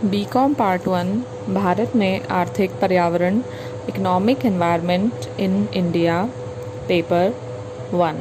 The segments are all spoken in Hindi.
बीकॉम पार्ट 1 भारत में आर्थिक पर्यावरण economic environment in India paper 1।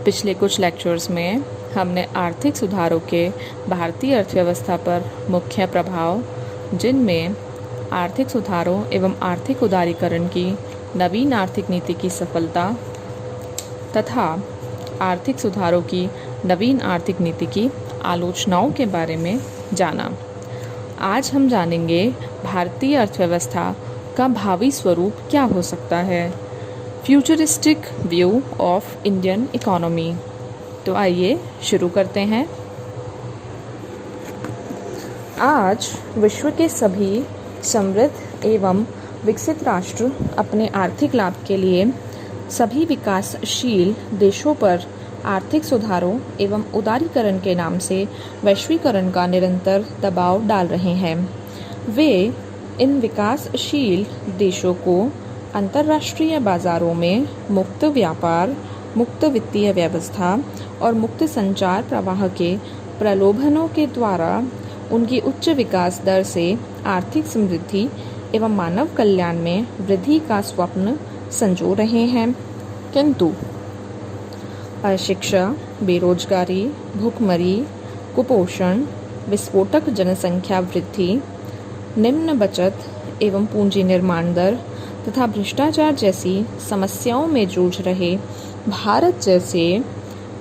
पिछले कुछ लेक्चर्स में हमने आर्थिक सुधारों के भारतीय अर्थव्यवस्था पर मुख्य प्रभाव, जिनमें आर्थिक सुधारों एवं आर्थिक उदारीकरण की नवीन आर्थिक नीति की सफलता तथा आर्थिक सुधारों की नवीन आर्थिक नीति की आलोचनाओं के बारे में जाना। आज हम जानेंगे भारतीय अर्थव्यवस्था का भावी स्वरूप क्या हो सकता है, futuristic view of Indian economy. तो आइए शुरू करते हैं। आज विश्व के सभी समृद्ध एवं विकसित राष्ट्र अपने आर्थिक लाभ के लिए सभी विकासशील देशों पर आर्थिक सुधारों एवं उदारीकरण के नाम से वैश्वीकरण का निरंतर दबाव डाल रहे हैं। वे इन विकासशील देशों को अंतर्राष्ट्रीय बाजारों में मुक्त व्यापार, मुक्त वित्तीय व्यवस्था और मुक्त संचार प्रवाह के प्रलोभनों के द्वारा उनकी उच्च विकास दर से आर्थिक समृद्धि एवं मानव कल्याण में वृद्धि का स्वप्न संजो रहे हैं। किंतु अशिक्षा, बेरोजगारी, भूखमरी, कुपोषण, विस्फोटक जनसंख्या वृद्धि, निम्न बचत एवं पूंजी निर्माण दर तथा भ्रष्टाचार जैसी समस्याओं में जूझ रहे भारत जैसे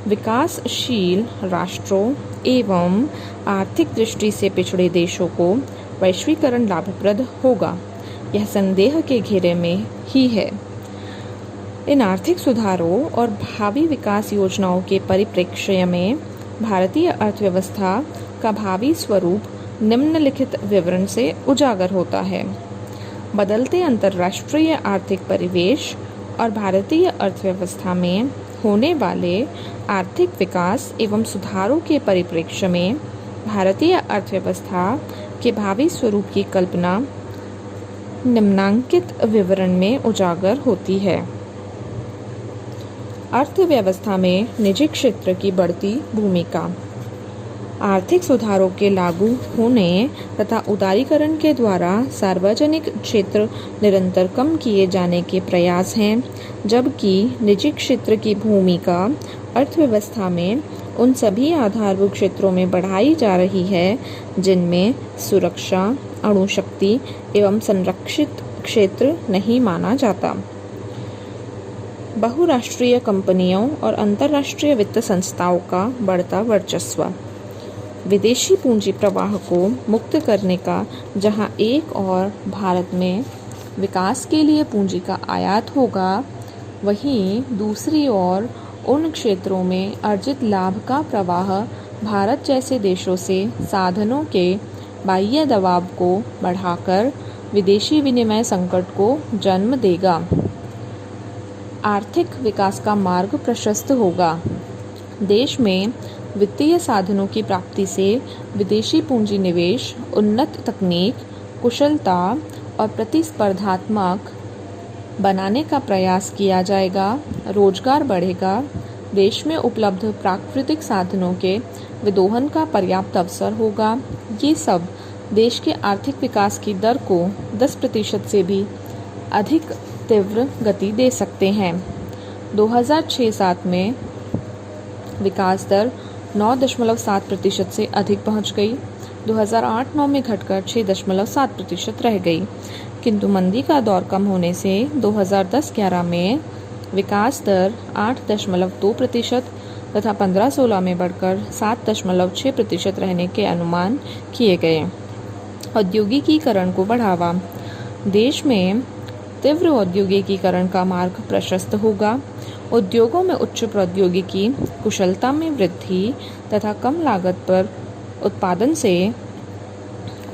विकासशील राष्ट्रों एवं आर्थिक दृष्टि से पिछड़े देशों को वैश्वीकरण लाभप्रद होगा, यह संदेह के घेरे में ही है। इन आर्थिक सुधारों और भावी विकास योजनाओं के परिप्रेक्ष्य में भारतीय अर्थव्यवस्था का भावी स्वरूप निम्नलिखित विवरण से उजागर होता है। बदलते अंतर्राष्ट्रीय आर्थिक परिवेश और भारतीय अर्थव्यवस्था में होने वाले आर्थिक विकास एवं सुधारों के परिप्रेक्ष्य में भारतीय अर्थव्यवस्था के भावी स्वरूप की कल्पना निम्नांकित विवरण में उजागर होती है। अर्थव्यवस्था में निजी क्षेत्र की बढ़ती भूमिका। आर्थिक सुधारों के लागू होने तथा उदारीकरण के द्वारा सार्वजनिक क्षेत्र निरंतर कम किए जाने के प्रयास हैं, जबकि निजी क्षेत्र की भूमिका अर्थव्यवस्था में उन सभी आधारभूत क्षेत्रों में बढ़ाई जा रही है जिनमें सुरक्षा, अणुशक्ति एवं संरक्षित क्षेत्र नहीं माना जाता। बहुराष्ट्रीय कंपनियों और अंतर्राष्ट्रीय वित्त संस्थाओं का बढ़ता वर्चस्व। विदेशी पूंजी प्रवाह को मुक्त करने का जहां एक और भारत में विकास के लिए पूंजी का आयात होगा, वहीं दूसरी ओर उन क्षेत्रों में अर्जित लाभ का प्रवाह भारत जैसे देशों से साधनों के बाह्य दबाव को बढ़ाकर विदेशी विनिमय संकट को जन्म देगा। आर्थिक विकास का मार्ग प्रशस्त होगा। देश में वित्तीय साधनों की प्राप्ति से विदेशी पूंजी निवेश, उन्नत तकनीक, कुशलता और प्रतिस्पर्धात्मक बनाने का प्रयास किया जाएगा। रोजगार बढ़ेगा। देश में उपलब्ध प्राकृतिक साधनों के विदोहन का पर्याप्त अवसर होगा। ये सब देश के आर्थिक विकास की दर को 10% से भी अधिक तीव्र गति दे सकते हैं। 2006-07 में विकास दर 9.7% से अधिक पहुंच गई। 2008-09 में घटकर 6.7% रह गई। किंतु मंदी का दौर कम होने से 2010-11 में विकास दर 8.2% तथा 15-16 में बढ़कर 7.6% रहने के अनुमान किए गए। औद्योगिकीकरण को बढ़ावा। देश में तीव्र औद्योगिकीकरण का मार्ग प्रशस्त होगा। उद्योगों में उच्च प्रौद्योगिकी, कुशलता में वृद्धि तथा कम लागत पर उत्पादन से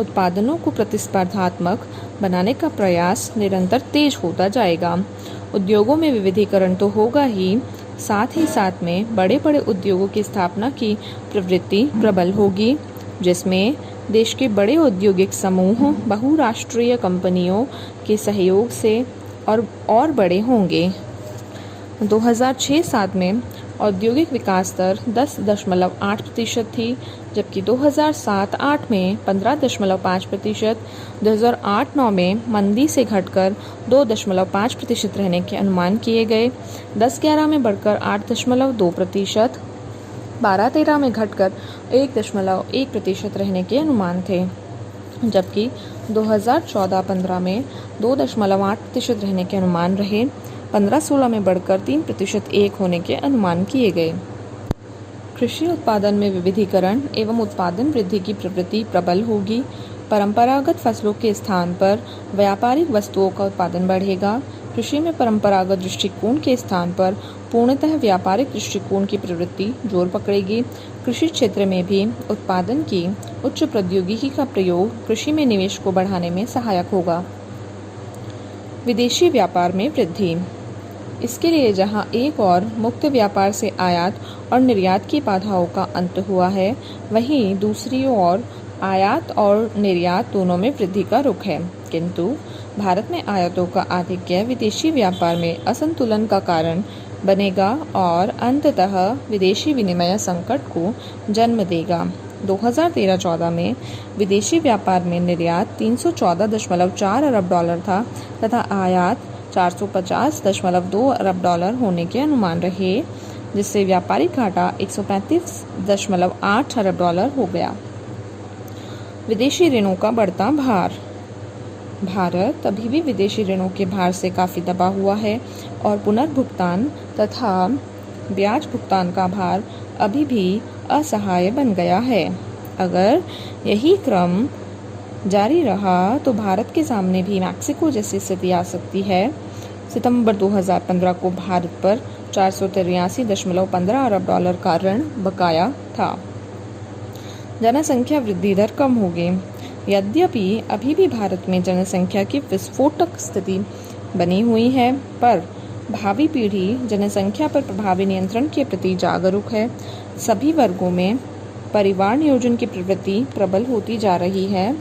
उत्पादनों को प्रतिस्पर्धात्मक बनाने का प्रयास निरंतर तेज होता जाएगा। उद्योगों में विविधीकरण तो होगा ही साथ में बड़े बड़े उद्योगों की स्थापना की प्रवृत्ति प्रबल होगी, जिसमें देश के बड़े औद्योगिक समूह बहुराष्ट्रीय कंपनियों के सहयोग से और बड़े होंगे। 2006-07 में औद्योगिक विकास दर 10.8% थी, जबकि 2007-8 में 15.5%, 2008-9 में मंदी से घटकर 2.5% रहने के अनुमान किए गए, 10-11 में बढ़कर 8.2%, 12-13 में घटकर 1.1% रहने के अनुमान थे, जबकि 2014-15 में 2.8% रहने के अनुमान रहे, 15-16 में बढ़कर 3% एक होने के अनुमान किए गए। कृषि उत्पादन में विविधीकरण एवं उत्पादन वृद्धि की प्रवृत्ति प्रबल होगी। परंपरागत फसलों के स्थान पर व्यापारिक वस्तुओं का उत्पादन बढ़ेगा। कृषि में परंपरागत दृष्टिकोण के स्थान पर पूर्णतः व्यापारिक दृष्टिकोण की प्रवृत्ति जोर पकड़ेगी। कृषि क्षेत्र में भी उत्पादन की उच्च प्रौद्योगिकी का प्रयोग कृषि में निवेश को बढ़ाने में सहायक होगा। विदेशी व्यापार में वृद्धि। इसके लिए जहां एक और मुक्त व्यापार से आयात और निर्यात की बाधाओं का अंत हुआ है, वहीं दूसरी ओर आयात और निर्यात दोनों में वृद्धि का रुख है, किंतु भारत में आयातों का आधिक्य विदेशी व्यापार में असंतुलन का कारण बनेगा और अंततः विदेशी विनिमय संकट को जन्म देगा। 2013-14 में विदेशी व्यापार में निर्यात 314.4 अरब डॉलर था तथा आयात 450.2 अरब डॉलर होने के अनुमान रहे, जिससे व्यापारिक घाटा 135.8 अरब डॉलर हो गया। विदेशी ऋणों का बढ़ता भार। भारत अभी भी विदेशी ऋणों के भार से काफ़ी दबा हुआ है और पुनर्भुगतान तथा ब्याज भुगतान का भार अभी भी असहाय बन गया है। अगर यही क्रम जारी रहा तो भारत के सामने भी मैक्सिको जैसी स्थिति आ सकती है। सितंबर 2015 को भारत पर 483.15 अरब डॉलर का ऋण बकाया था। जनसंख्या वृद्धि दर कम होगी। यद्यपि अभी भी भारत में जनसंख्या की विस्फोटक स्थिति बनी हुई है, पर भावी पीढ़ी जनसंख्या पर प्रभावी नियंत्रण के प्रति जागरूक है। सभी वर्गों में परिवार नियोजन की प्रवृत्ति प्रबल होती जा रही है।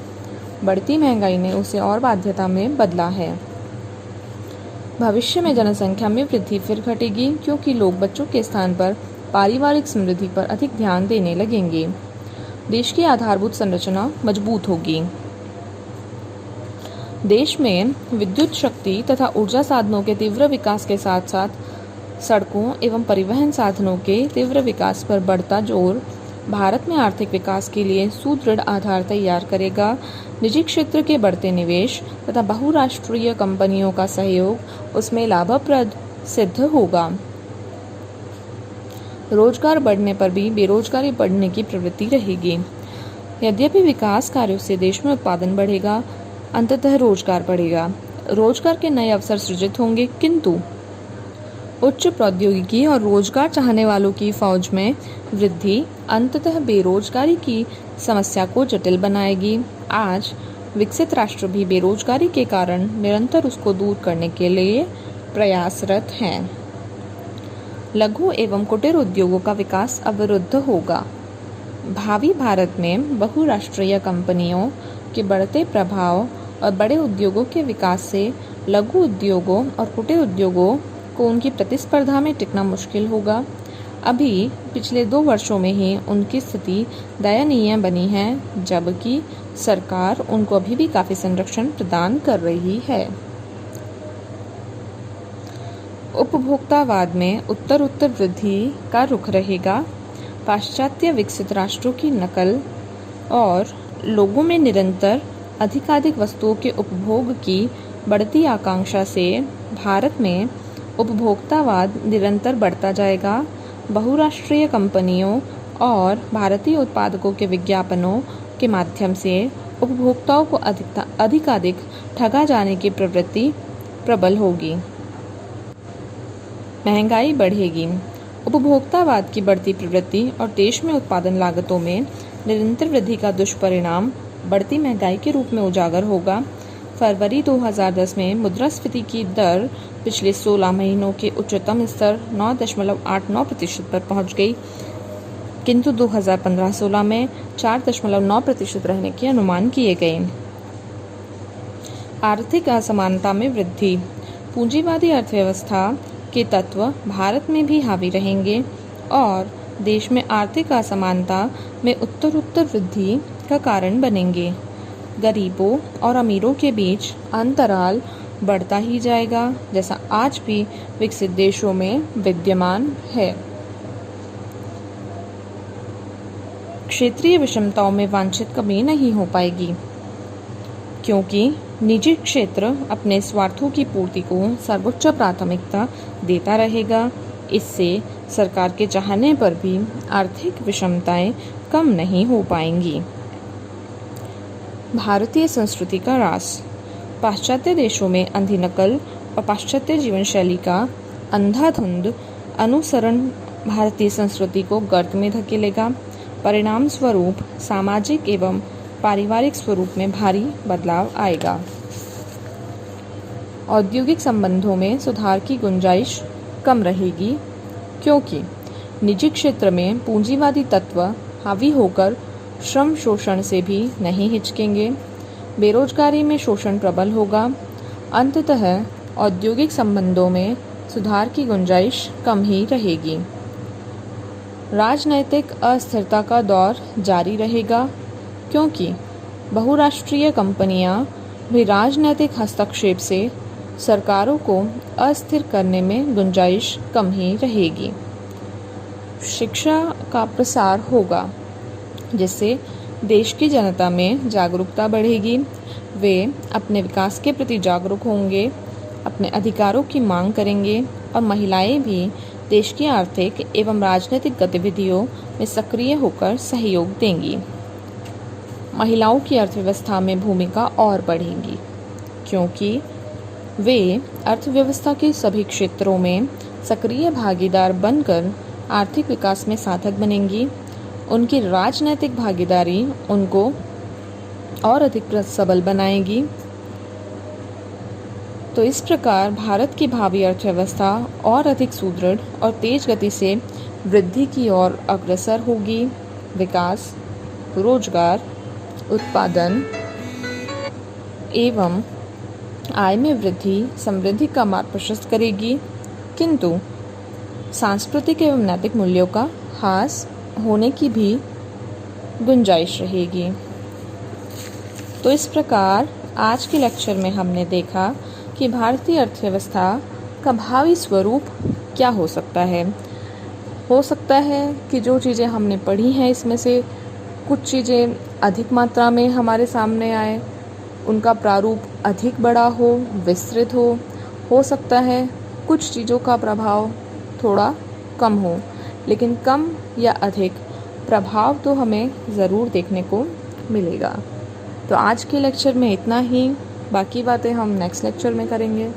बढ़ती महंगाई ने उसे और बाध्यता में बदला है। भविष्य में जनसंख्या में वृद्धि फिर घटेगी, क्योंकि लोग बच्चों के स्थान पर पारिवारिक समृद्धि पर अधिक ध्यान देने लगेंगे। देश की आधारभूत संरचना मजबूत होगी। देश में विद्युत शक्ति तथा ऊर्जा साधनों के तीव्र विकास के साथ साथ सड़कों एवं परिवहन साधनों के तीव्र विकास पर बढ़ता जोर भारत में आर्थिक विकास के लिए सुदृढ़ आधार तैयार करेगा। निजी क्षेत्र के बढ़ते निवेश तथा बहुराष्ट्रीय कंपनियों का सहयोग उसमें लाभप्रद सिद्ध होगा। रोजगार बढ़ने पर भी बेरोजगारी बढ़ने की प्रवृत्ति रहेगी। यद्यपि विकास कार्यों से देश में उत्पादन बढ़ेगा, अंततः रोजगार बढ़ेगा। रोजगार के नए अवसर सृजित होंगे, किंतु उच्च प्रौद्योगिकी और रोजगार चाहने वालों की फौज में वृद्धि अंततः बेरोजगारी की समस्या को जटिल बनाएगी। आज विकसित राष्ट्र भी बेरोजगारी के कारण निरंतर उसको दूर करने के लिए प्रयासरत हैं। लघु एवं कुटीर उद्योगों का विकास अवरुद्ध होगा। भावी भारत में बहुराष्ट्रीय कंपनियों के बढ़ते प्रभाव और बड़े उद्योगों के विकास से लघु उद्योगों और कुटीर उद्योगों को उनकी प्रतिस्पर्धा में टिकना मुश्किल होगा। अभी पिछले 2 वर्षों में ही उनकी स्थिति दयनीय बनी है, जबकि सरकार उनको अभी भी काफ़ी संरक्षण प्रदान कर रही है। उपभोक्तावाद में उत्तरोत्तर वृद्धि का रुख रहेगा। पाश्चात्य विकसित राष्ट्रों की नकल और लोगों में निरंतर अधिकाधिक वस्तुओं के उपभोग की बढ़ती आकांक्षा से भारत में उपभोक्तावाद निरंतर बढ़ता जाएगा। बहुराष्ट्रीय कंपनियों और भारतीय उत्पादकों के विज्ञापनों के माध्यम से उपभोक्ताओं को अधिकाधिक ठगा जाने की प्रवृत्ति प्रबल होगी। महंगाई बढ़ेगी। उपभोक्तावाद की बढ़ती प्रवृत्ति और देश में उत्पादन लागतों में निरंतर वृद्धि का दुष्परिणाम बढ़ती महंगाई के रूप में उजागर होगा। फरवरी 2010 में मुद्रास्फीति की दर पिछले 16 महीनों के उच्चतम स्तर 9.89% पर पहुंच गई, किंतु 2015-16 में 4.9% रहने के अनुमान किए गए। आर्थिक असमानता में वृद्धि। पूंजीवादी अर्थव्यवस्था के तत्व भारत में भी हावी रहेंगे। और देश में आर्थिक असमानता में उत्तरोत्तर वृद्धि का कारण बनेंगे। गरीबों और अमीरों के बीच अंतराल बढ़ता ही जाएगा, जैसा आज भी विकसित देशों में विद्यमान है। क्षेत्रीय विषमताओं में वांछित कमी नहीं हो पाएगी, क्योंकि निजी क्षेत्र अपने स्वार्थों की पूर्ति को सर्वोच्च प्राथमिकता देता रहेगा। इससे सरकार के चाहने पर भी आर्थिक विषमताएं कम नहीं हो पाएंगी। भारतीय संस्कृति का ह्रास। पाश्चात्य देशों में अंधी नकल और पाश्चात्य जीवन शैली का अंधाधुंध अनुसरण भारतीय संस्कृति को गर्त में धकेलेगा। परिणाम स्वरूप सामाजिक एवं पारिवारिक स्वरूप में भारी बदलाव आएगा। औद्योगिक संबंधों में सुधार की गुंजाइश कम रहेगी, क्योंकि निजी क्षेत्र में पूंजीवादी तत्व हावी होकर श्रम शोषण से भी नहीं हिचकेंगे। बेरोजगारी में शोषण प्रबल होगा। अंततः औद्योगिक संबंधों में सुधार की गुंजाइश कम ही रहेगी। राजनैतिक अस्थिरता का दौर जारी रहेगा, क्योंकि बहुराष्ट्रीय कंपनियां भी राजनैतिक हस्तक्षेप से सरकारों को अस्थिर करने में गुंजाइश कम ही रहेगी। शिक्षा का प्रसार होगा, जिससे देश की जनता में जागरूकता बढ़ेगी। वे अपने विकास के प्रति जागरूक होंगे, अपने अधिकारों की मांग करेंगे और महिलाएं भी देश की आर्थिक एवं राजनीतिक गतिविधियों में सक्रिय होकर सहयोग देंगी। महिलाओं की अर्थव्यवस्था में भूमिका और बढ़ेगी, क्योंकि वे अर्थव्यवस्था के सभी क्षेत्रों में सक्रिय भागीदार बनकर आर्थिक विकास में साधक बनेंगी। उनकी राजनैतिक भागीदारी उनको और अधिक सबल बनाएगी। तो इस प्रकार भारत की भावी अर्थव्यवस्था और अधिक सुदृढ़ और तेज गति से वृद्धि की ओर अग्रसर होगी। विकास, रोजगार, उत्पादन एवं आय में वृद्धि समृद्धि का मार्ग प्रशस्त करेगी, किंतु सांस्कृतिक एवं नैतिक मूल्यों का ह्रास होने की भी गुंजाइश रहेगी। तो इस प्रकार आज के लेक्चर में हमने देखा कि भारतीय अर्थव्यवस्था का भावी स्वरूप क्या हो सकता है। हो सकता है कि जो चीज़ें हमने पढ़ी हैं इसमें से कुछ चीज़ें अधिक मात्रा में हमारे सामने आए, उनका प्रारूप अधिक बड़ा हो, विस्तृत हो सकता है कुछ चीज़ों का प्रभाव थोड़ा कम हो, लेकिन कम या अधिक प्रभाव तो हमें ज़रूर देखने को मिलेगा। तो आज के लेक्चर में इतना ही, बाकी बातें हम नेक्स्ट लेक्चर में करेंगे।